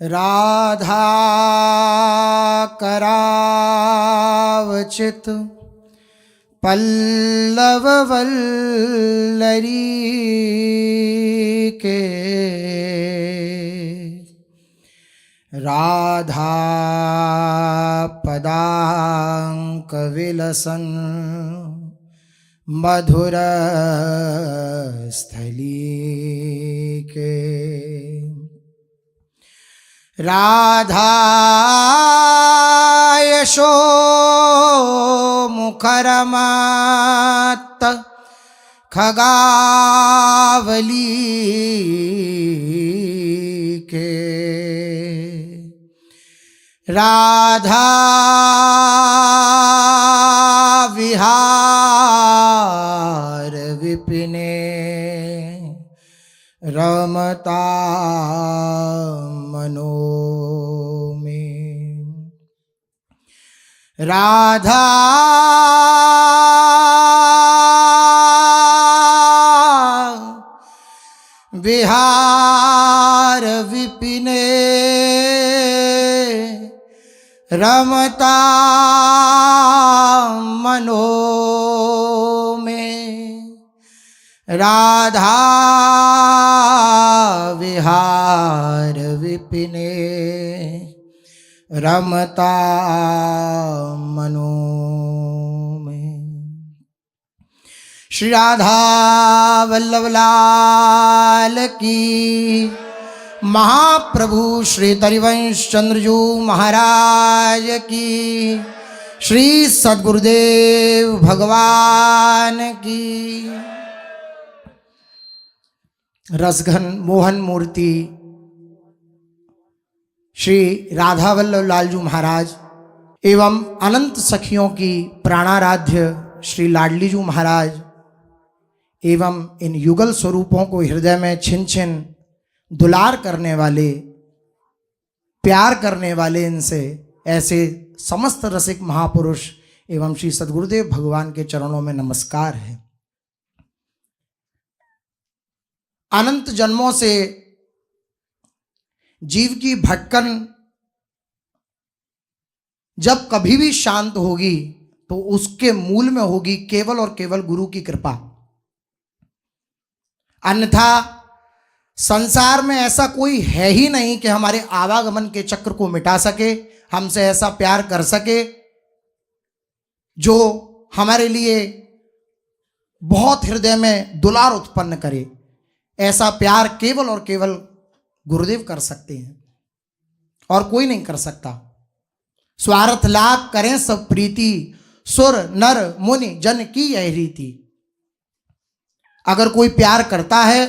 राधा करावचित पल्लव वल्लरी के राधा पदांक विलसन मधुर स्थली के राधा यशो मुखरमत खगावली के राधा विहार विपिने रमता मनो में राधा विहार विपिने रमता मनो में राधा विहार विपिने रमता मनो में। श्री राधा वल्लभ लाल की, महाप्रभु श्री तरिवंश चंद्रजू महाराज की, श्री सद्गुरुदेव भगवान की। रसघन मोहन मूर्ति श्री राधा वल्लभ लालजू महाराज एवं अनंत सखियों की प्राणाराध्य श्री लाडलीजू महाराज एवं इन युगल स्वरूपों को हृदय में छिन छिन दुलार करने वाले, प्यार करने वाले, इनसे ऐसे समस्त रसिक महापुरुष एवं श्री सद्गुरुदेव भगवान के चरणों में नमस्कार है। अनंत जन्मों से जीव की भटकन जब कभी भी शांत होगी तो उसके मूल में होगी केवल और केवल गुरु की कृपा। अन्यथा संसार में ऐसा कोई है ही नहीं कि हमारे आवागमन के चक्र को मिटा सके, हमसे ऐसा प्यार कर सके जो हमारे लिए बहुत हृदय में दुलार उत्पन्न करे। ऐसा प्यार केवल और केवल गुरुदेव कर सकते हैं और कोई नहीं कर सकता। स्वार्थ लाभ करें सब प्रीति, सुर नर मुनि जन की यह रीति। अगर कोई प्यार करता है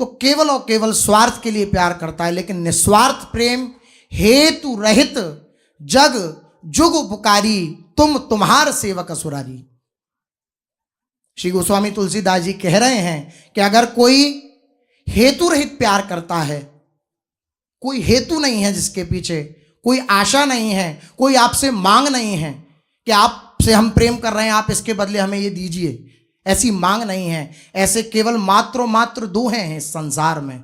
तो केवल और केवल स्वार्थ के लिए प्यार करता है, लेकिन निस्वार्थ प्रेम हेतु रहित जग जुग उपकारी, तुम तुम्हार सेवक असुरारी। श्री गोस्वामी तुलसीदास जी कह रहे हैं कि अगर कोई हेतु रहित प्यार करता है, कोई हेतु नहीं है जिसके पीछे, कोई आशा नहीं है, कोई आपसे मांग नहीं है कि आपसे हम प्रेम कर रहे हैं, आप इसके बदले हमें ये दीजिए, ऐसी मांग नहीं है। ऐसे केवल मात्र दो हैं इस संसार में,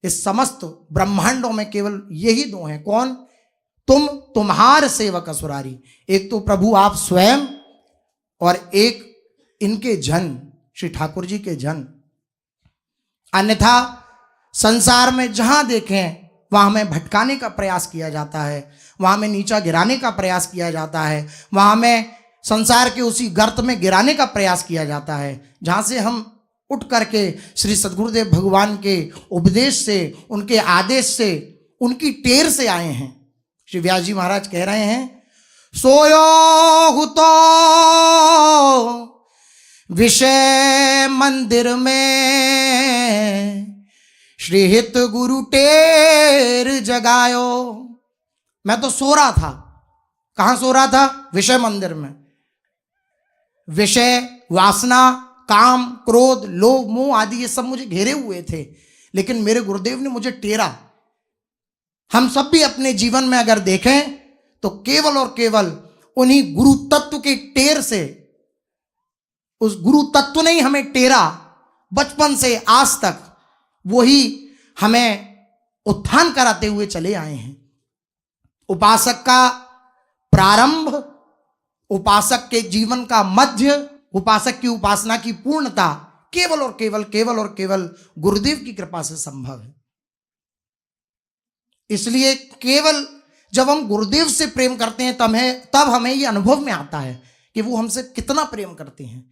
इस समस्त ब्रह्मांडों में केवल यही दो हैं। कौन? तुम तुम्हार सेवक असुरारी। एक तो प्रभु आप स्वयं और एक इनके जन, श्री ठाकुर जी के जन। अन्यथा संसार में जहां देखें वहां हमें भटकाने का प्रयास किया जाता है, वहां हमें नीचा गिराने का प्रयास किया जाता है, वहां हमें संसार के उसी गर्त में गिराने का प्रयास किया जाता है जहां से हम उठ करके श्री सद्गुरुदेव भगवान के उपदेश से, उनके आदेश से, उनकी टेर से आए हैं। श्री व्यास जी महाराज कह रहे हैं, सोयो हुतो विषय मंदिर में, श्री हित गुरु टेर जगायो। मैं तो सो रहा था। कहां सो रहा था? विषय मंदिर में। विषय, वासना, काम, क्रोध, लोभ, मोह आदि ये सब मुझे घेरे हुए थे, लेकिन मेरे गुरुदेव ने मुझे टेरा। हम सब भी अपने जीवन में अगर देखें तो केवल और केवल उन्हीं गुरु तत्व के टेर से, उस गुरु तत्व ने ही हमें टेरा बचपन से आज तक। वही हमें उत्थान कराते हुए चले आए हैं। उपासक का प्रारंभ, उपासक के जीवन का मध्य, उपासक की उपासना की पूर्णता केवल और केवल केवल और केवल गुरुदेव की कृपा से संभव है। इसलिए केवल जब हम गुरुदेव से प्रेम करते हैं तब हमें यह अनुभव में आता है कि वो हमसे कितना प्रेम करते हैं।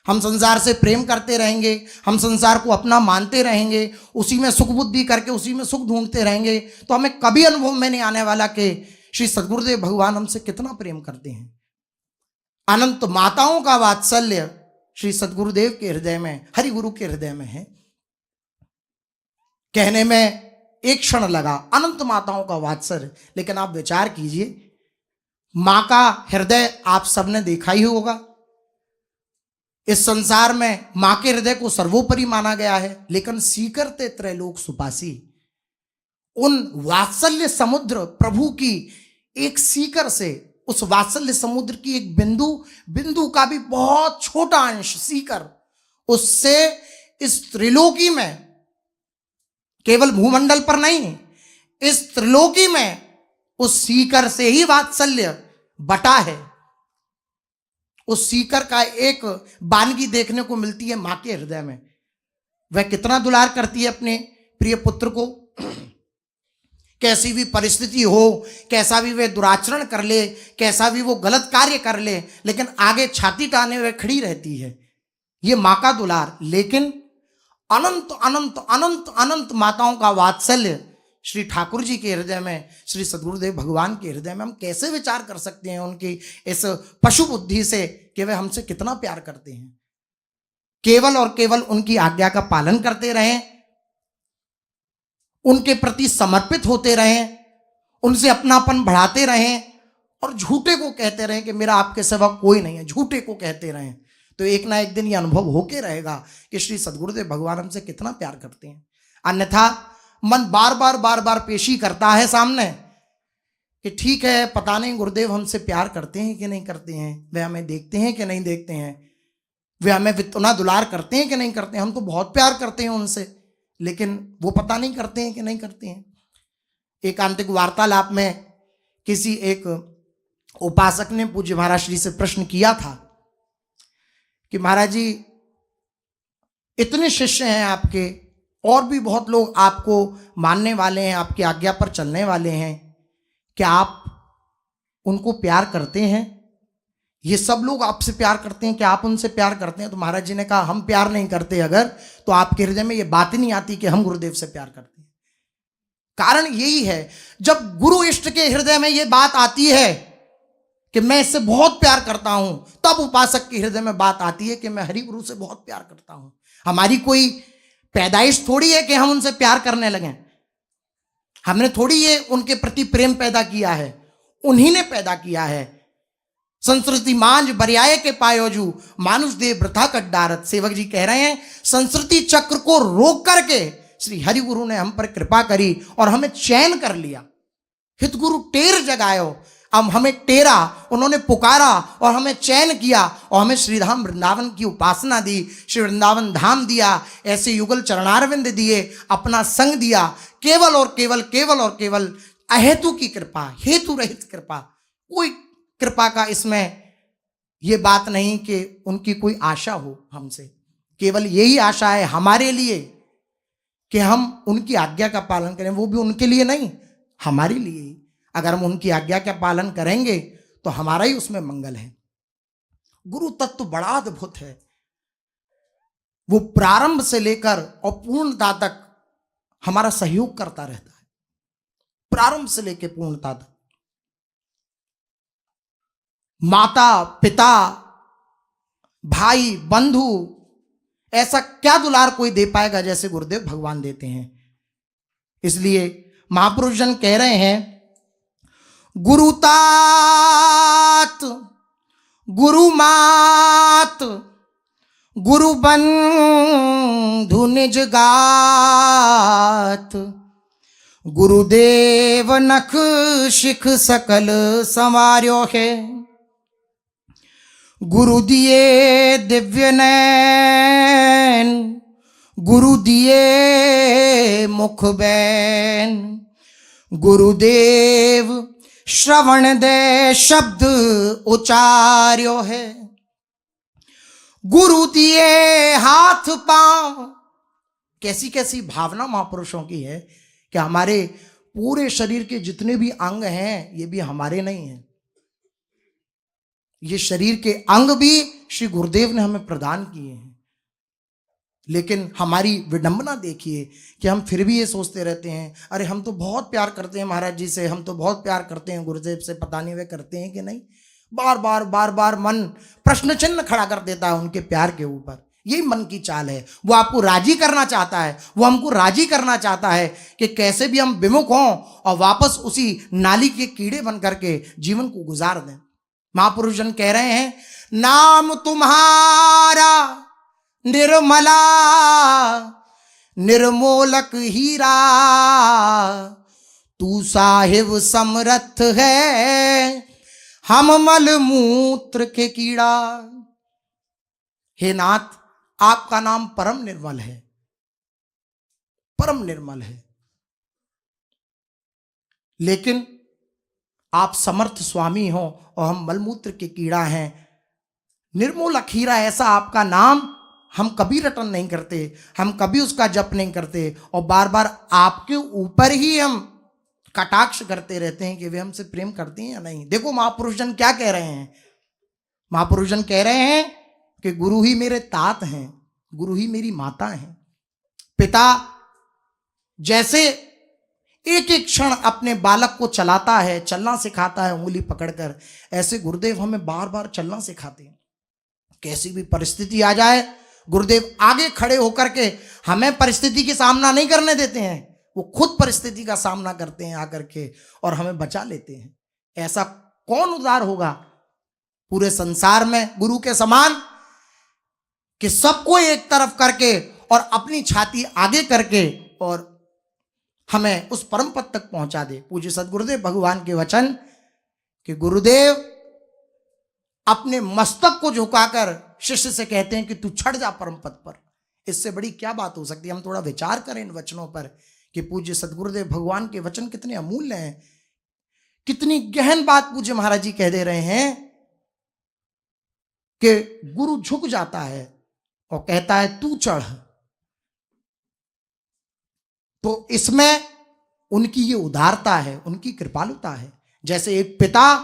हम संसार से प्रेम करते रहेंगे, हम संसार को अपना मानते रहेंगे, उसी में सुख बुद्धि करके उसी में सुख ढूंढते रहेंगे, तो हमें कभी अनुभव में नहीं आने वाला कि श्री सद्गुरुदेव भगवान हमसे कितना प्रेम करते हैं। अनंत माताओं का वात्सल्य श्री सद्गुरुदेव के हृदय में, हरि गुरु के हृदय में है। कहने में एक क्षण लगा, अनंत माताओं का वात्सल्य, लेकिन आप विचार कीजिए, मां का हृदय आप सबने देखा ही होगा। इस संसार में मां के हृदय को सर्वोपरि माना गया है, लेकिन सीकरते त्रैलोक सुपासी, उन वात्सल्य समुद्र प्रभु की एक सीकर से, उस वात्सल्य समुद्र की एक बिंदु का भी बहुत छोटा अंश सीकर, उससे इस त्रिलोकी में, केवल भूमंडल पर नहीं, इस त्रिलोकी में उस सीकर से ही वात्सल्य बटा है। उस सीकर का एक बानगी देखने को मिलती है मां के हृदय में। वह कितना दुलार करती है अपने प्रिय पुत्र को। कैसी भी परिस्थिति हो, कैसा भी वह दुराचरण कर ले, कैसा भी वो गलत कार्य कर ले, लेकिन आगे छाती ताने वह खड़ी रहती है। ये मां का दुलार। लेकिन अनंत अनंत अनंत अनंत माताओं का वात्सल्य श्री ठाकुर जी के हृदय में, श्री सद्गुरुदेव भगवान के हृदय में, हम कैसे विचार कर सकते हैं उनकी इस पशु बुद्धि से कि वे हमसे कितना प्यार करते हैं। केवल और केवल उनकी आज्ञा का पालन करते रहें, उनके प्रति समर्पित होते रहें, उनसे अपनापन बढ़ाते रहें, और झूठे को कहते रहें कि मेरा आपके सिवा कोई नहीं है, झूठे को कहते रहें, तो एक ना एक दिन ये अनुभव होके रहेगा कि श्री सद्गुरुदेव भगवान हमसे कितना प्यार करते हैं। अन्यथा मन बार बार पेशी करता है सामने कि ठीक है, पता नहीं गुरुदेव हमसे प्यार करते हैं कि नहीं करते हैं, वे हमें देखते हैं कि नहीं देखते हैं, वे हमें इतना दुलार करते हैं कि नहीं करते हैं। हम तो बहुत प्यार करते हैं उनसे, लेकिन वो पता नहीं करते हैं कि नहीं करते हैं। एकांतिक वार्तालाप में किसी एक उपासक ने पूज्य महाराज श्री से प्रश्न किया था कि महाराज जी, इतने शिष्य हैं आपके, और भी बहुत लोग आपको मानने वाले हैं, आपकी आज्ञा पर चलने वाले हैं, क्या आप उनको प्यार करते हैं? ये सब लोग आपसे प्यार करते हैं, क्या आप उनसे प्यार करते हैं? तो महाराज जी ने कहा, हम प्यार नहीं करते अगर, तो आपके हृदय में ये बात ही नहीं आती कि हम गुरुदेव से प्यार करते हैं। कारण यही है, जब गुरु इष्ट के हृदय में ये बात आती है कि मैं इससे बहुत प्यार करता हूं, तब उपासक के हृदय में बात आती है कि मैं हरि गुरु से बहुत प्यार करता हूं। हमारी कोई पैदाइश थोड़ी है कि हम उनसे प्यार करने लगे, हमने थोड़ी ये उनके प्रति प्रेम पैदा किया है, उन्हीं ने पैदा किया है। संस्कृति मांझ बरियाए के पायोजू, मानुष देव वृथा कड्डारत। सेवक जी कह रहे हैं, संस्कृति चक्र को रोक करके श्री हरि गुरु ने हम पर कृपा करी और हमें चैन कर लिया। हित गुरु टेर जगायो, अब हमें टेरा, उन्होंने पुकारा और हमें चैन किया और हमें श्रीधाम वृंदावन की उपासना दी, श्री वृंदावन धाम दिया, ऐसे युगल चरणारविंद दिए, अपना संग दिया। केवल और केवल केवल और केवल अहेतु की कृपा, हेतु रहित कृपा। कोई कृपा का इसमें ये बात नहीं कि उनकी कोई आशा हो हमसे, केवल यही आशा है हमारे लिए कि हम उनकी आज्ञा का पालन करें, वो भी उनके लिए नहीं, हमारे लिए। अगर हम उनकी आज्ञा का पालन करेंगे तो हमारा ही उसमें मंगल है। गुरु तत्व बड़ा अद्भुत है, वो प्रारंभ से लेकर और पूर्णता तक हमारा सहयोग करता रहता है, प्रारंभ से लेकर पूर्णता तक। माता पिता भाई बंधु, ऐसा क्या दुलार कोई दे पाएगा जैसे गुरुदेव भगवान देते हैं। इसलिए महापुरुष जन कह रहे हैं, गुरु तात गुरु मात गुरु बंधु निज गात, गुरुदेव नख शिख सकल संवार्यो है, गुरु दिए दिव्य नैन गुरु दिए मुख बैन, गुरुदेव श्रवण दे शब्द उचार्यो है, गुरु दिए हाथ पांव। कैसी कैसी भावना महापुरुषों की है कि हमारे पूरे शरीर के जितने भी अंग हैं ये भी हमारे नहीं हैं, ये शरीर के अंग भी श्री गुरुदेव ने हमें प्रदान किए हैं। लेकिन हमारी विडंबना देखिए कि हम फिर भी ये सोचते रहते हैं, अरे हम तो बहुत प्यार करते हैं महाराज जी से, हम तो बहुत प्यार करते हैं गुरुदेव से, पता नहीं वे करते हैं कि नहीं। बार बार मन प्रश्न चिन्ह खड़ा कर देता है उनके प्यार के ऊपर। यही मन की चाल है, वो आपको राजी करना चाहता है, वो हमको राजी करना चाहता है कि कैसे भी हम विमुख हों और वापस उसी नाली के कीड़े बन करके जीवन को गुजार दें। महापुरुष जन कह रहे हैं, नाम तुम्हारा निर्मला निर्मोलक हीरा, तू साहिब समर्थ है, हम मल मूत्र के कीड़ा। हे नाथ, आपका नाम परम निर्मल है, परम निर्मल है, लेकिन आप समर्थ स्वामी हो और हम मलमूत्र के कीड़ा हैं। निर्मोलक हीरा ऐसा आपका नाम हम कभी रटन नहीं करते, हम कभी उसका जप नहीं करते और बार बार आपके ऊपर ही हम कटाक्ष करते रहते हैं कि वे हमसे प्रेम करते हैं या नहीं। देखो महापुरुष जन क्या कह रहे हैं, महापुरुष जन कह रहे हैं कि गुरु ही मेरे तात हैं, गुरु ही मेरी माता हैं। पिता जैसे एक एक क्षण अपने बालक को चलाता है, चलना सिखाता है उंगली पकड़कर, ऐसे गुरुदेव हमें बार बार चलना सिखाते हैं। कैसी भी परिस्थिति आ जाए, गुरुदेव आगे खड़े होकर के हमें परिस्थिति की सामना नहीं करने देते हैं, वो खुद परिस्थिति का सामना करते हैं आकर के और हमें बचा लेते हैं। ऐसा कौन उदार होगा पूरे संसार में गुरु के समान, कि सबको एक तरफ करके और अपनी छाती आगे करके और हमें उस परम पद तक पहुंचा दे। पूज्य सदगुरुदेव भगवान के वचन कि गुरुदेव अपने मस्तक को झुकाकर शिष्य से कहते हैं कि तू चढ़ जा परम पद पर। इससे बड़ी क्या बात हो सकती है। हम थोड़ा विचार करें इन वचनों पर कि पूज्य सदगुरुदेव भगवान के वचन कितने अमूल्य हैं, कितनी गहन बात पूज्य महाराज जी कह दे रहे हैं कि गुरु झुक जाता है और कहता है तू चढ़। तो इसमें उनकी ये उदारता है, उनकी कृपालुता है। जैसे एक पिता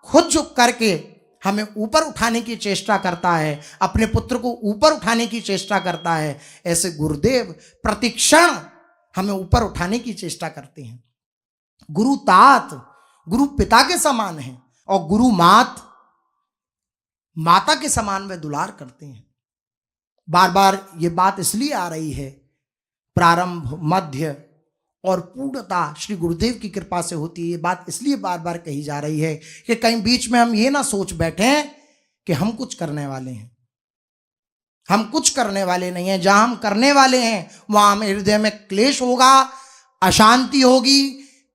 खुद झुक करके हमें ऊपर उठाने की चेष्टा करता है, अपने पुत्र को ऊपर उठाने की चेष्टा करता है, ऐसे गुरुदेव प्रतिक्षण हमें ऊपर उठाने की चेष्टा करते हैं। गुरु तात गुरु पिता के समान है और गुरु माता के समान वे दुलार करते हैं। बार बार ये बात इसलिए आ रही है, प्रारंभ मध्य और पूर्णता श्री गुरुदेव की कृपा से होती है। ये बात इसलिए बार बार कही जा रही है कि कहीं बीच में हम ये ना सोच बैठे कि हम कुछ करने वाले हैं। हम कुछ करने वाले नहीं हैं। जहां हम करने वाले हैं वहां हमें हृदय में क्लेश होगा, अशांति होगी,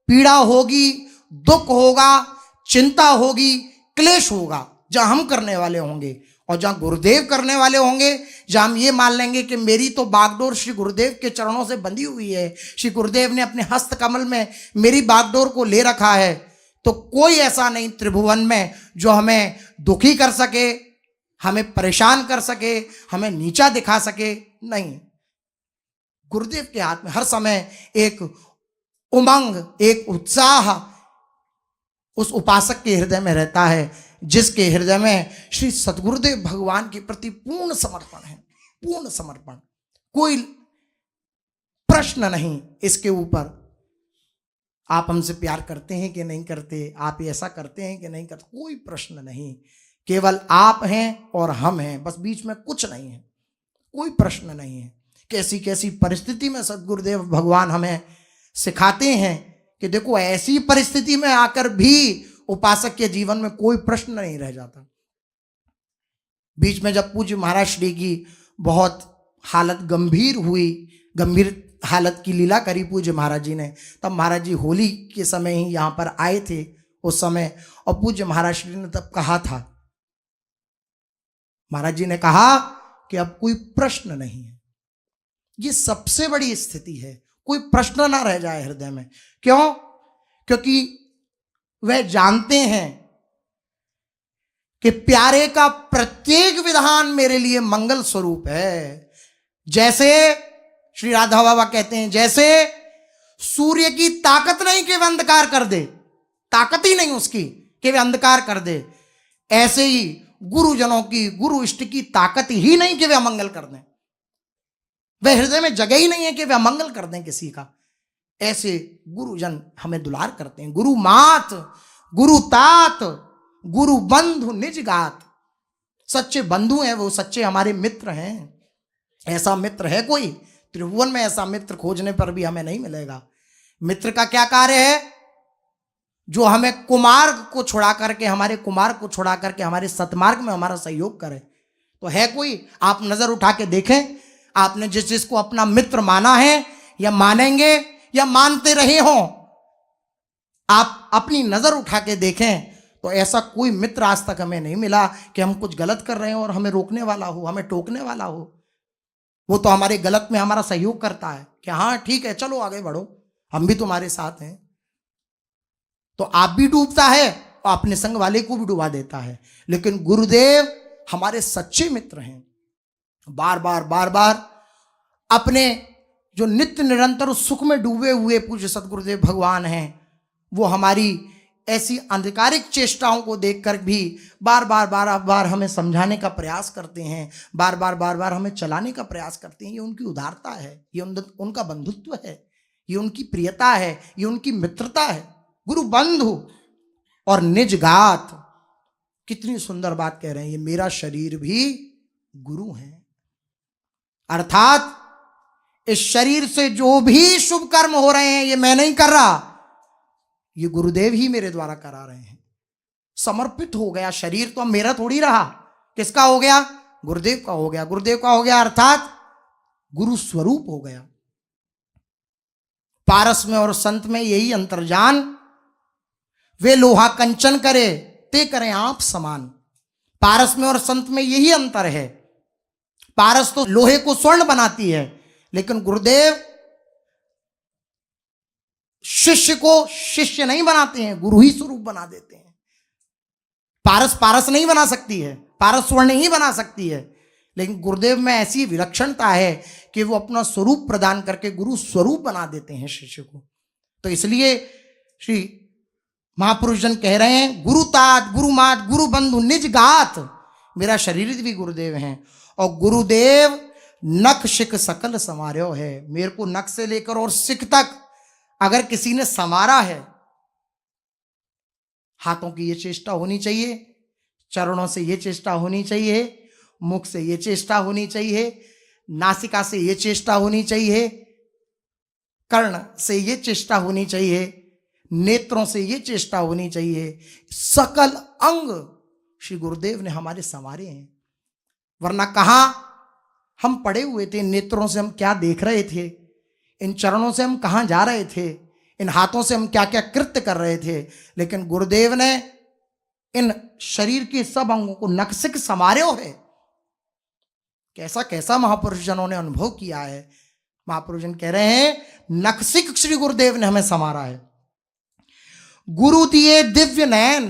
पीड़ा होगी, दुख होगा, चिंता होगी, क्लेश होगा। जहां हम करने वाले होंगे और जहां गुरुदेव करने वाले होंगे, जहां हम ये मान लेंगे कि मेरी तो बागडोर श्री गुरुदेव के चरणों से बंधी हुई है, श्री गुरुदेव ने अपने हस्त कमल में मेरी बागडोर को ले रखा है, तो कोई ऐसा नहीं त्रिभुवन में जो हमें दुखी कर सके, हमें परेशान कर सके, हमें नीचा दिखा सके। नहीं, गुरुदेव के हाथ में हर समय एक उमंग, एक उत्साह उस उपासक के हृदय में रहता है, जिसके हृदय में श्री सद्गुरुदेव भगवान के प्रति पूर्ण समर्पण है, पूर्ण समर्पण। कोई प्रश्न नहीं इसके ऊपर, आप हमसे प्यार करते हैं कि नहीं करते, आप ऐसा करते हैं कि नहीं करते, कोई प्रश्न नहीं। केवल आप हैं और हम हैं, बस बीच में कुछ नहीं है, कोई प्रश्न नहीं है। कैसी कैसी परिस्थिति में सद्गुरुदेव भगवान हमें सिखाते हैं कि देखो ऐसी परिस्थिति में आकर भी उपासक के जीवन में कोई प्रश्न नहीं रह जाता। बीच में जब पूज्य महाराज श्री की बहुत हालत गंभीर हुई, गंभीर हालत की लीला करी पूज्य महाराज जी ने, तब महाराज जी होली के समय ही यहाँ पर आए थे उस समय, और पूज्य महाराज श्री ने तब कहा था, महाराज जी ने कहा कि अब कोई प्रश्न नहीं है, ये सबसे बड़ी स्थिति है, कोई प्रश्न ना रह जाए हृदय में। क्यों? क्योंकि वह जानते हैं कि प्यारे का प्रत्येक विधान मेरे लिए मंगल स्वरूप है। जैसे श्री राधा बाबा कहते हैं, जैसे सूर्य की ताकत नहीं कि वह अंधकार कर दे, ताकत ही नहीं उसकी कि वह अंधकार कर दे, ऐसे ही गुरुजनों की, गुरु इष्ट की ताकत ही नहीं कि वे अमंगल कर दें। वह हृदय में जगह ही नहीं है कि वे अमंगल कर दें किसी का। ऐसे गुरुजन हमें दुलार करते हैं। गुरु मात, गुरु तात, गुरु बंधु निज गात। सच्चे बंधु हैं वो, सच्चे हमारे मित्र हैं। ऐसा मित्र है कोई? त्रिभुवन में ऐसा मित्र खोजने पर भी हमें नहीं मिलेगा। मित्र का क्या कार्य है? जो हमें कुमार्ग को छुड़ा करके, हमारे कुमार्ग को छुड़ा करके हमारे सतमार्ग में हमारा सहयोग करे। तो है कोई? आप नजर उठा के देखें, आपने जिस जिसको अपना मित्र माना है या मानेंगे या मानते रहे हों, आप अपनी नजर उठा के देखें तो ऐसा कोई मित्र आज तक हमें नहीं मिला कि हम कुछ गलत कर रहे हैं और हमें रोकने वाला हो, हमें टोकने वाला हो। वो तो हमारे गलत में हमारा सहयोग करता है कि हाँ ठीक है, चलो आगे बढ़ो, हम भी तुम्हारे साथ हैं। तो आप भी डूबता है और अपने संग वाले को भी डुबा देता है। लेकिन गुरुदेव हमारे सच्चे मित्र हैं। बार बार बार बार अपने जो नित्य निरंतर सुख में डूबे हुए पूज्य सदगुरुदेव भगवान हैं, वो हमारी ऐसी अंधकारिक चेष्टाओं को देखकर भी बार बार हमें समझाने का प्रयास करते हैं, बार बार हमें चलाने का प्रयास करते हैं। ये उनकी उदारता है, ये उनका बंधुत्व है, ये उनकी प्रियता है, ये उनकी मित्रता है। गुरु बंधु और निजगात, कितनी सुंदर बात कह रहे हैं। ये मेरा शरीर भी गुरु है, अर्थात इस शरीर से जो भी शुभ कर्म हो रहे हैं ये मैं नहीं कर रहा, ये गुरुदेव ही मेरे द्वारा करा रहे हैं। समर्पित हो गया शरीर, तो अब मेरा थोड़ी रहा। किसका हो गया? गुरुदेव का हो गया। गुरुदेव का हो गया अर्थात गुरु स्वरूप हो गया। पारस में और संत में यही अंतर्जान। वे लोहा कंचन करे ते करें आप समान। पारस में और संत में यही अंतर है। पारस तो लोहे को स्वर्ण बनाती है, लेकिन गुरुदेव शिष्य को शिष्य नहीं बनाते हैं, गुरु ही स्वरूप बना देते हैं। पारस पारस नहीं बना सकती है, पारस स्वर्ण नहीं बना सकती है, लेकिन गुरुदेव में ऐसी विलक्षणता है कि वो अपना स्वरूप प्रदान करके गुरु स्वरूप बना देते हैं शिष्य को। तो इसलिए श्री महापुरुष जन कह रहे हैं, गुरु तात, गुरु मात, गुरु बंधु निज गात। मेरा शरीर भी गुरुदेव हैं और गुरुदेव नख शिख सकल संवार्यो है। मेरे को नख से लेकर और सिख तक अगर किसी ने संवारा है, हाथों की ये चेष्टा होनी चाहिए, चरणों से ये चेष्टा होनी चाहिए, मुख से ये चेष्टा होनी चाहिए, नासिका से ये चेष्टा होनी चाहिए, कर्ण से ये चेष्टा होनी चाहिए, नेत्रों से ये चेष्टा होनी चाहिए। सकल अंग श्री गुरुदेव ने हमारे संवारे हैं। वरना कहाँ हम पड़े हुए थे, नेत्रों से हम क्या देख रहे थे, इन चरणों से हम कहाँ जा रहे थे, इन हाथों से हम क्या क्या कृत्य कर रहे थे। लेकिन गुरुदेव ने इन शरीर के सब अंगों को नखसिक संवार्यो है। कैसा कैसा महापुरुष जनों ने अनुभव किया है। महापुरुष जन कह रहे हैं, नखसिक श्री गुरुदेव ने हमें संवारा है। गुरु दिए दिव्य नयन,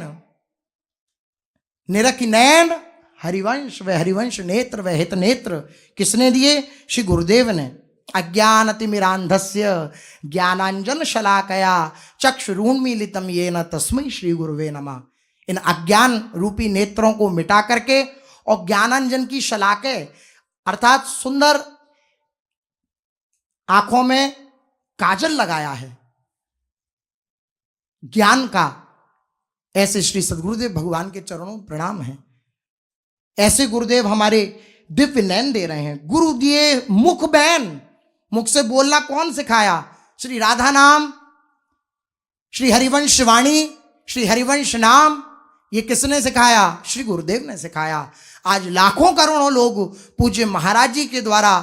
निरख नयन हरिवंश, वह हरिवंश नेत्र, वह हित नेत्र किसने दिए? श्री गुरुदेव ने। अज्ञानतिमिरांधस्य ज्ञानांजन शलाकया चक्षुरुन्मीलितम येन तस्मै श्री गुरुवे नमः। इन अज्ञान रूपी नेत्रों को मिटा करके और ज्ञानांजन की शलाके अर्थात सुंदर आंखों में काजल लगाया है ज्ञान का। ऐसे श्री सदगुरुदेव भगवान के चरणों में प्रणाम है। ऐसे गुरुदेव हमारे दिव्य नयन दे रहे हैं। गुरु दिए मुख बैन, मुख से बोलना कौन सिखाया? श्री राधा नाम, श्री हरिवंश वाणी, श्री हरिवंश नाम, ये किसने सिखाया? श्री गुरुदेव ने सिखाया। आज लाखों करोड़ों लोग पूज्य महाराज जी के द्वारा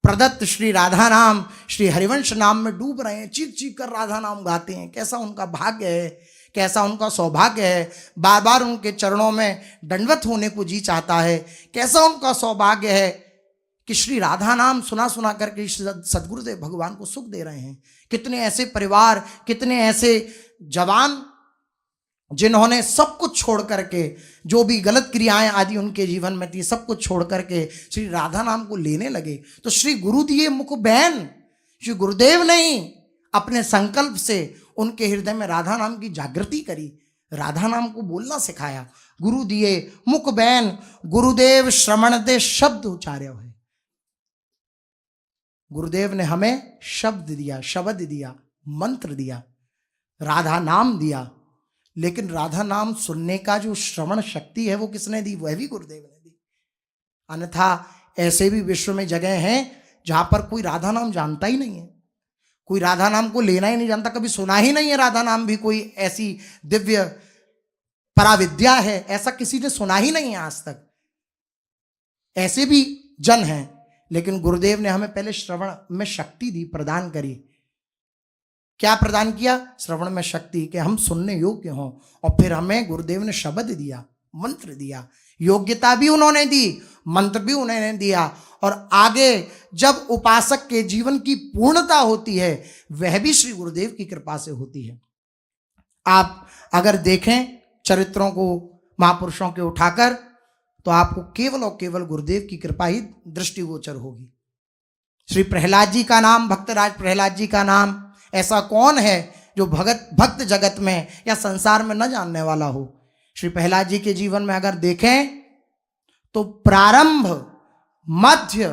प्रदत्त श्री राधा नाम, श्री हरिवंश नाम में डूब रहे हैं, चीख चीख कर राधा नाम गाते हैं। कैसा उनका भाग्य है, कैसा उनका सौभाग्य है। बार बार उनके चरणों में दंडवत होने को जी चाहता है। कैसा उनका सौभाग्य है कि श्री राधा नाम सुना सुना करके सदगुरुदेव भगवान को सुख दे रहे हैं। कितने ऐसे परिवार, कितने ऐसे जवान जिन्होंने सब कुछ छोड़ करके, जो भी गलत क्रियाएं आदि उनके जीवन में थी, सब कुछ छोड़ करके श्री राधा नाम को लेने लगे। तो श्री गुरु दिए मुख बैन, श्री गुरुदेव ने ही अपने संकल्प से उनके हृदय में राधा नाम की जागृति करी, राधा नाम को बोलना सिखाया। गुरु दिए मुख बैन, गुरुदेव श्रवण दे शब्द उच्चार्य है। गुरुदेव ने हमें शब्द दिया, शब्द दिया, मंत्र दिया, राधा नाम दिया, लेकिन राधा नाम सुनने का जो श्रवण शक्ति है वो किसने दी? वह भी गुरुदेव ने दी। अन्यथा ऐसे भी विश्व में जगह हैं जहां पर कोई राधा नाम जानता ही नहीं है, कोई राधा नाम को लेना ही नहीं जानता, कभी सुना ही नहीं है राधा नाम भी कोई ऐसी दिव्य पराविद्या है, ऐसा किसी ने सुना ही नहीं है आज तक। ऐसे भी जन हैं, लेकिन गुरुदेव ने हमें पहले श्रवण में शक्ति दी, प्रदान करी। क्या प्रदान किया? श्रवण में शक्ति, कि हम सुनने योग्य हों। और फिर हमें गुरुदेव ने शब्द दिया, मंत्र दिया, योग्यता भी उन्होंने दी, मंत्र भी उन्होंने दिया। और आगे जब उपासक के जीवन की पूर्णता होती है वह भी श्री गुरुदेव की कृपा से होती है। आप अगर देखें चरित्रों को महापुरुषों के उठाकर, तो आपको केवल और केवल गुरुदेव की कृपा ही दृष्टिगोचर होगी। श्री प्रहलाद जी का नाम, भक्तराज प्रहलाद जी का नाम, ऐसा कौन है जो भक्त जगत में या संसार में न जानने वाला हो? श्री प्रहलाद जी के जीवन में अगर देखें तो प्रारंभ, मध्य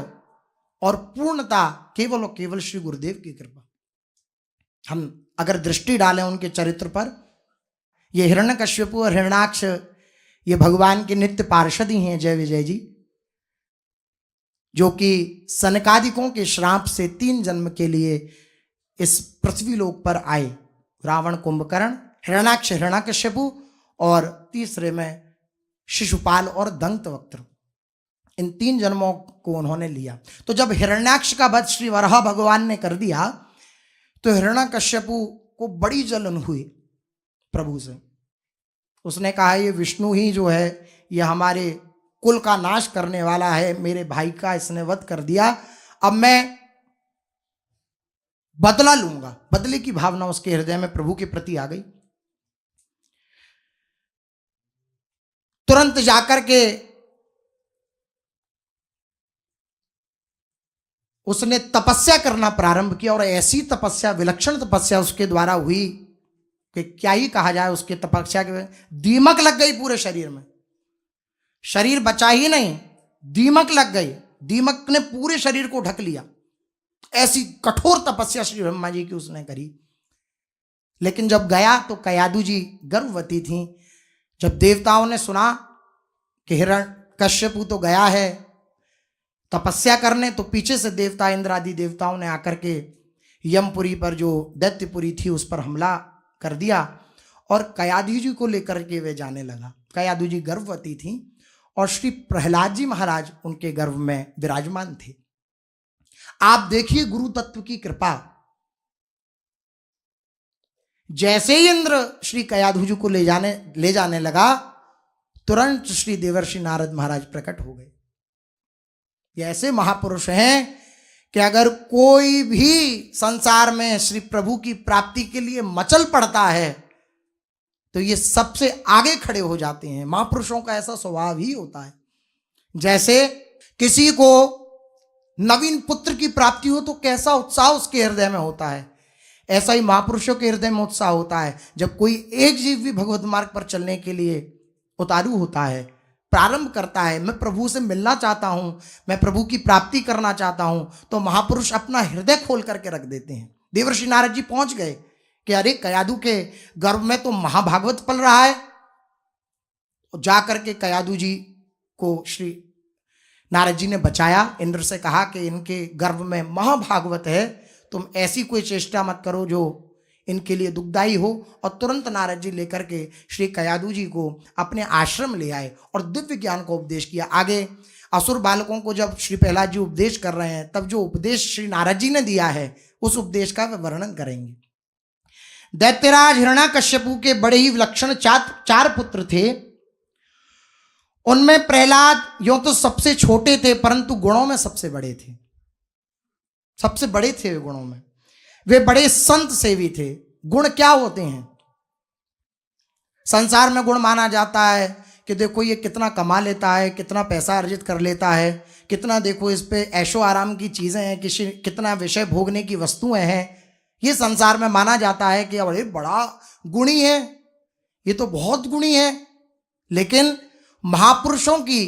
और पूर्णता केवल और केवल श्री गुरुदेव की कृपा। हम अगर दृष्टि डालें उनके चरित्र पर, ये हिरण्यकश्यपु और हिरण्याक्ष ये भगवान के नित्य पार्षद ही हैं, जय विजय जी, जो कि सनकादिकों के श्राप से 3 जन्म के लिए इस पृथ्वी लोक पर आए। रावण, कुंभकर्ण, हिरण्याक्ष, हिरण्यकश्यपु और तीसरे में शिशुपाल और दंतवक्त्र, इन 3 जन्मों को उन्होंने लिया। तो जब हिरण्याक्ष का वध श्री वराह भगवान ने कर दिया तो हिरण्यकश्यपु को बड़ी जलन हुई प्रभु से। उसने कहा ये विष्णु ही जो है ये हमारे कुल का नाश करने वाला है, मेरे भाई का इसने वध कर दिया, अब मैं बदला लूंगा। बदले की भावना उसके हृदय में प्रभु के प्रति आ गई। तुरंत जाकर के उसने तपस्या करना प्रारंभ किया, और ऐसी तपस्या, विलक्षण तपस्या उसके द्वारा हुई कि क्या ही कहा जाए। उसके तपस्या के दीमक लग गई पूरे शरीर में, शरीर बचा ही नहीं, दीमक लग गई, दीमक ने पूरे शरीर को ढक लिया। ऐसी कठोर तपस्या श्री ब्रह्मा जी की उसने करी। लेकिन जब गया तो कयादु जी गर्भवती थी। जब देवताओं ने सुना कि हिरण्यकश्यपु तो गया है तपस्या करने, तो पीछे से देवता, इंद्र आदि देवताओं ने आकर के यमपुरी पर, जो दैत्यपुरी थी, उस पर हमला कर दिया और कयादु जी को लेकर के वे जाने लगा। कयादु जी गर्भवती थी और श्री प्रहलाद जी महाराज उनके गर्भ में विराजमान थे। आप देखिए गुरु तत्व की कृपा। जैसे ही इंद्र श्री कयाधु जी को ले जाने लगा, तुरंत श्री देवर्षि नारद महाराज प्रकट हो गए। ये ऐसे महापुरुष हैं कि अगर कोई भी संसार में श्री प्रभु की प्राप्ति के लिए मचल पड़ता है तो ये सबसे आगे खड़े हो जाते हैं। महापुरुषों का ऐसा स्वभाव ही होता है। जैसे किसी को नवीन पुत्र की प्राप्ति हो तो कैसा उत्साह उसके हृदय में होता है, ऐसा ही महापुरुषों के हृदय में उत्साह होता है जब कोई एक जीव भी भगवत मार्ग पर चलने के लिए उतारू होता है, प्रारंभ करता है, मैं प्रभु से मिलना चाहता हूं, मैं प्रभु की प्राप्ति करना चाहता हूं, तो महापुरुष अपना हृदय खोल करके रख देते हैं। देवर्षि नारद जी पहुंच गए कि अरे कयादु के गर्भ में तो महाभागवत पल रहा है। जाकर के कयादु जी को श्री नारद जी ने बचाया। इंद्र से कहा कि इनके गर्भ में महाभागवत है, तुम ऐसी कोई चेष्टा मत करो जो इनके लिए दुखदायी हो। और तुरंत नारद जी लेकर के श्री कयादु जी को अपने आश्रम ले आए और दिव्य ज्ञान को उपदेश किया। आगे असुर बालकों को जब श्री प्रहलाद जी उपदेश कर रहे हैं, तब जो उपदेश श्री नारद जी ने दिया है उस उपदेश का वे वर्णन करेंगे। दैत्यराज हिरण्याकश्यपु के बड़े ही विलक्षण 4 पुत्र थे। उनमें प्रहलाद यूं तो सबसे छोटे थे, परंतु गुणों में सबसे बड़े थे। सबसे बड़े थे वे गुणों में। वे बड़े संत सेवी थे। गुण क्या होते हैं? संसार में गुण माना जाता है कि देखो ये कितना कमा लेता है, कितना पैसा अर्जित कर लेता है, कितना देखो इस पे ऐशो आराम की चीजें हैं, कितना विषय भोगने की वस्तुएं हैं। ये संसार में माना जाता है कि अरे बड़ा गुणी है, ये तो बहुत गुणी है। लेकिन महापुरुषों की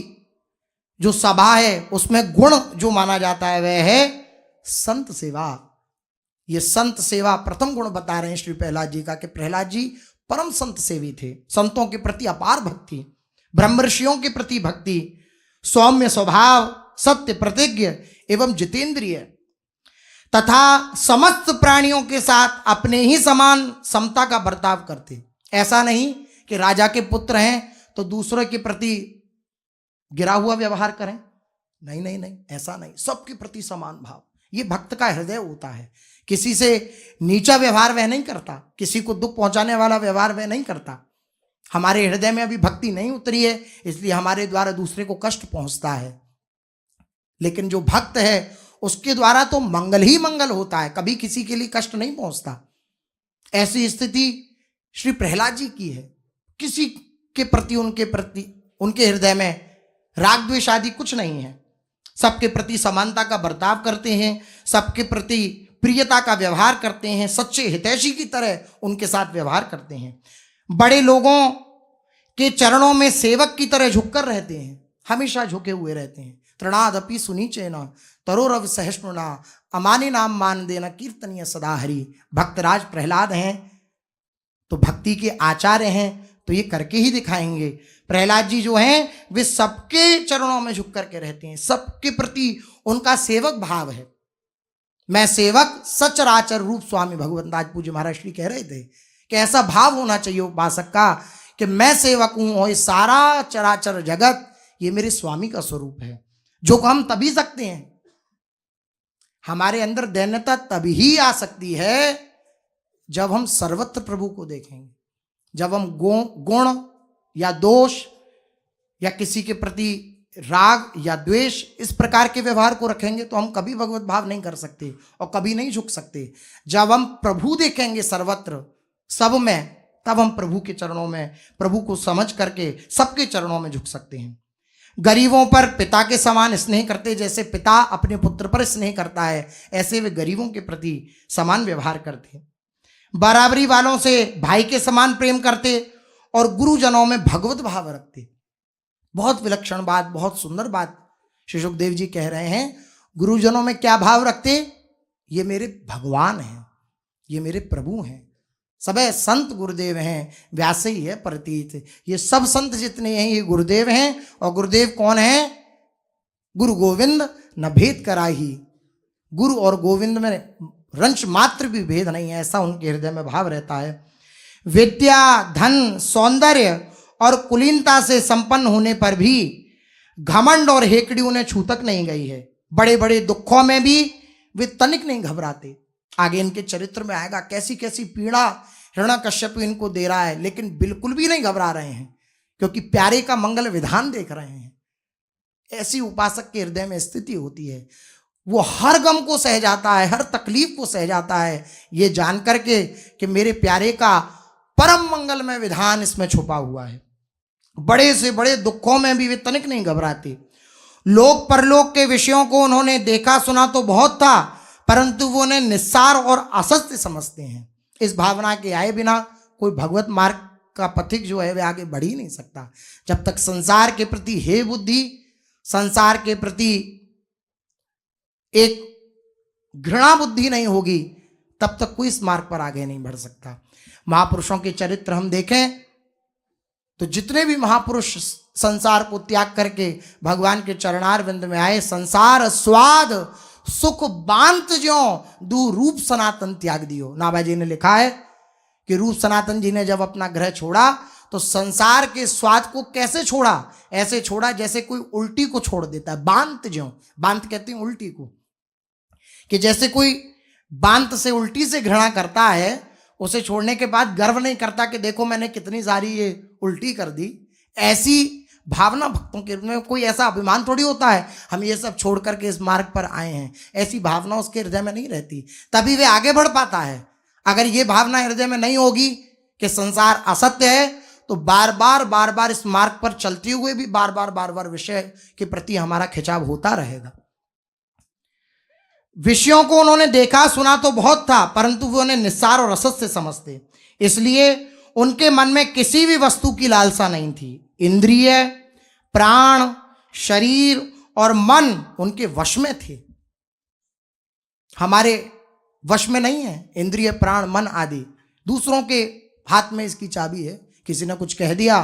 जो सभा है उसमें गुण जो माना जाता है वह है संत सेवा। ये संत सेवा प्रथम गुण बता रहे हैं श्री प्रहलाद जी का, कि प्रहलाद जी परम संत सेवी थे। संतों के प्रति अपार भक्ति, ब्रह्म ऋषियों के प्रति भक्ति, सौम्य स्वभाव, सत्य प्रतिज्ञ एवं जितेंद्रिय तथा समस्त प्राणियों के साथ अपने ही समान समता का बर्ताव करते। ऐसा नहीं कि राजा के पुत्र हैं तो दूसरों के प्रति गिरा हुआ व्यवहार करें। नहीं नहीं नहीं, ऐसा नहीं। सबके प्रति समान भाव, ये भक्त का हृदय होता है। किसी से नीचा व्यवहार वह नहीं करता, किसी को दुख पहुंचाने वाला व्यवहार वह नहीं करता। हमारे हृदय में अभी भक्ति नहीं उतरी है, इसलिए हमारे द्वारा दूसरे को कष्ट पहुंचता है। लेकिन जो भक्त है उसके द्वारा तो मंगल ही मंगल होता है, कभी किसी के लिए कष्ट नहीं पहुंचता। ऐसी स्थिति श्री प्रहलाद जी की है। किसी के प्रति उनके हृदय में राग द्वेष आदि कुछ नहीं है। सबके प्रति समानता का बर्ताव करते हैं, सबके प्रति प्रियता का व्यवहार करते हैं, सच्चे हितैषी की तरह उनके साथ व्यवहार करते हैं। बड़े लोगों के चरणों में सेवक की तरह झुककर रहते हैं, हमेशा झुके हुए रहते हैं। तृणादपि सुनीचेन तरोरव सहिष्णुना अमानी नाम मान देना कीर्तनीय सदा हरि। भक्तराज प्रहलाद हैं तो भक्ति के आचार्य हैं, तो ये करके ही दिखाएंगे। प्रहलाद जी जो हैं वे सबके चरणों में झुक करके रहते हैं, सबके प्रति उनका सेवक भाव है। मैं सेवक सचराचर रूप स्वामी भगवंत आज पूज्य महाराज श्री कह रहे थे कि ऐसा भाव होना चाहिए उपासक का कि मैं सेवक हूं और ये सारा चराचर जगत ये मेरे स्वामी का स्वरूप है। जो हम तभी सकते हैं, हमारे अंदर दैन्यता तभी ही आ सकती है जब हम सर्वत्र प्रभु को देखेंगे। जब हम गुण या दोष या किसी के प्रति राग या द्वेष इस प्रकार के व्यवहार को रखेंगे तो हम कभी भगवत भाव नहीं कर सकते और कभी नहीं झुक सकते। जब हम प्रभु देखेंगे सर्वत्र सब में, तब हम प्रभु के चरणों में, प्रभु को समझ करके सबके चरणों में झुक सकते हैं। गरीबों पर पिता के समान स्नेह करते, जैसे पिता अपने पुत्र पर स्नेह करता है ऐसे वे गरीबों के प्रति समान व्यवहार करते। बराबरी वालों से भाई के समान प्रेम करते और गुरुजनों में भगवत भाव रखते। बहुत विलक्षण बात, बहुत सुंदर बात श्री सुखदेव जी कह रहे हैं। गुरुजनों में क्या भाव रखते? ये मेरे भगवान हैं, ये मेरे प्रभु हैं, सब संत गुरुदेव हैं, व्यास ही है प्रतीत। ये सब संत जितने हैं ये गुरुदेव हैं। और गुरुदेव कौन है? गुरु गोविंद न भेद कराही। गुरु और गोविंद में रंच मात्र भी भेद नहीं है, ऐसा उनके हृदय में भाव रहता है। विद्या, धन, सौंदर्य और कुलीनता से संपन्न होने पर भी घमंड और हेकड़ी उन्हें छू तक नहीं गई है। बड़े बड़े दुखों में भी वे तनिक नहीं घबराते। आगे इनके चरित्र में आएगा कैसी कैसी पीड़ा हिरण्यकश्यप इनको दे रहा है, लेकिन बिल्कुल भी नहीं घबरा रहे हैं, क्योंकि प्यारे का मंगल विधान देख रहे हैं। ऐसी उपासक के हृदय में स्थिति होती है, वो हर गम को सह जाता है, हर तकलीफ को सह जाता है, ये जान करके कि मेरे प्यारे का परम मंगलमय विधान इसमें छुपा हुआ है। बड़े से बड़े दुखों में भी वे तनिक नहीं घबराते। लोक परलोक के विषयों को उन्होंने देखा सुना तो बहुत था, परंतु वो उन्हें निस्सार और असत्य समझते हैं। इस भावना के आए बिना कोई भगवत मार्ग का पथिक जो है वह आगे बढ़ ही नहीं सकता। जब तक संसार के प्रति हे बुद्धि, संसार के प्रति एक घृणा बुद्धि नहीं होगी, तब तक कोई इस मार्ग पर आगे नहीं बढ़ सकता। महापुरुषों के चरित्र हम देखें तो जितने भी महापुरुष संसार को त्याग करके भगवान के चरणार बिंद में आए, संसार स्वाद सुख बांत ज्यों दू रूप सनातन त्याग दियो। नाभाजी ने लिखा है कि रूप सनातन जी ने जब अपना ग्रह छोड़ा तो संसार के स्वाद को कैसे छोड़ा? ऐसे छोड़ा जैसे कोई उल्टी को छोड़ देता है। बांत ज्यों, बांत कहते हैं उल्टी को, कि जैसे कोई बांत से उल्टी से घृणा करता है, उसे छोड़ने के बाद गर्व नहीं करता कि देखो मैंने कितनी सारी ये उल्टी कर दी। ऐसी भावना भक्तों के में कोई ऐसा अभिमान थोड़ी होता है हम ये सब छोड़ करके इस मार्ग पर आए हैं, ऐसी भावना उसके हृदय में नहीं रहती, तभी वे आगे बढ़ पाता है। अगर ये भावना हृदय में नहीं होगी कि संसार असत्य है, तो बार बार इस मार्ग पर चलते हुए भी बार बार विषय के प्रति हमारा खिंचाव होता रहेगा। विषयों को उन्होंने देखा सुना तो बहुत था, परंतु वो उन्हें निस्सार और असत से समझते, इसलिए उनके मन में किसी भी वस्तु की लालसा नहीं थी। इंद्रिय, प्राण, शरीर और मन उनके वश में थे, हमारे वश में नहीं है। इंद्रिय, प्राण, मन आदि दूसरों के हाथ में इसकी चाबी है। किसी ने कुछ कह दिया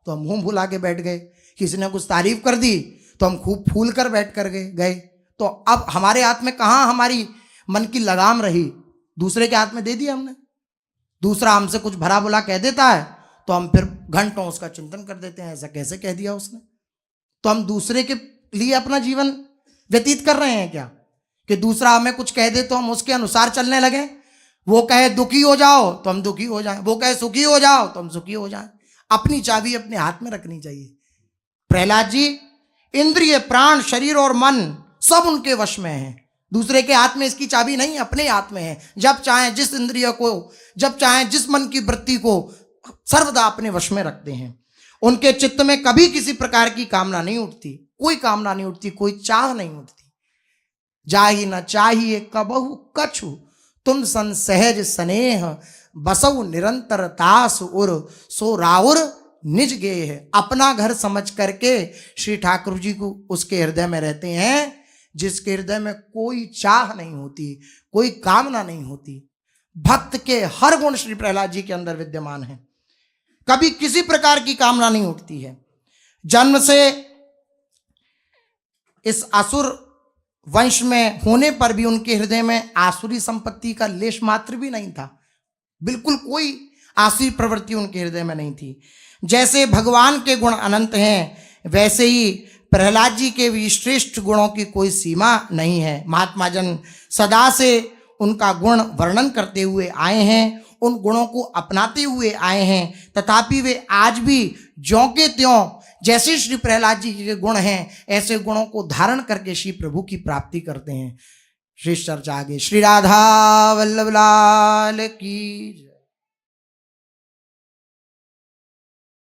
तो हम मुंह फुला के बैठ गए, किसी ने कुछ तारीफ कर दी तो हम खूब फूल कर बैठ कर गए। तो अब हमारे हाथ में कहाँ हमारी मन की लगाम रही, दूसरे के हाथ में दे दिया हमने। दूसरा हमसे कुछ भला बुरा कह देता है तो हम फिर घंटों उसका चिंतन कर देते हैं, ऐसा कैसे कह दिया उसने। तो हम दूसरे के लिए अपना जीवन व्यतीत कर रहे हैं क्या कि दूसरा हमें कुछ कह दे तो हम उसके अनुसार चलने लगे। वो कहे दुखी हो जाओ तो हम दुखी हो जाएं, वो कहे सुखी हो जाओ तो हम सुखी हो जाएं। अपनी चाबी अपने हाथ में रखनी चाहिए। प्रहलाद जी, इंद्रिय, प्राण, शरीर और मन सब उनके वश में है, दूसरे के हाथ में इसकी चाबी नहीं, अपने हाथ में है। जब चाहे जिस इंद्रिय को, जब चाहे जिस मन की वृत्ति को सर्वदा अपने वश में रखते हैं। उनके चित्त में कभी किसी प्रकार की कामना नहीं उठती, कोई कामना नहीं उठती, कोई चाह नहीं उठती। जाहि न चाहिए कबहु कछु, तुम सन सहज स्नेह, बसव निरंतर तास उर, सो राउर निज गेह। अपना घर समझ करके श्री ठाकुर जी को उसके हृदय में रहते हैं जिसके हृदय में कोई चाह नहीं होती, कोई कामना नहीं होती। भक्त के हर गुण श्री प्रहलाद जी के अंदर विद्यमान है, कभी किसी प्रकार की कामना नहीं उठती है। जन्म से इस असुर वंश में होने पर भी उनके हृदय में आसुरी संपत्ति का लेश मात्र भी नहीं था, बिल्कुल कोई आसुरी प्रवृत्ति उनके हृदय में नहीं थी। जैसे भगवान के गुण अनंत हैं, वैसे ही प्रहलाद जी के भी श्रेष्ठ गुणों की कोई सीमा नहीं है। महात्मा जन सदा से उनका गुण वर्णन करते हुए आए हैं, उन गुणों को अपनाते हुए आए हैं, तथापि वे आज भी ज्यों के त्यों जैसे श्री प्रहलाद जी के गुण हैं ऐसे गुणों को धारण करके श्री प्रभु की प्राप्ति करते हैं। श्री चर्चा आगे। श्री राधा वल्लभ लाल की।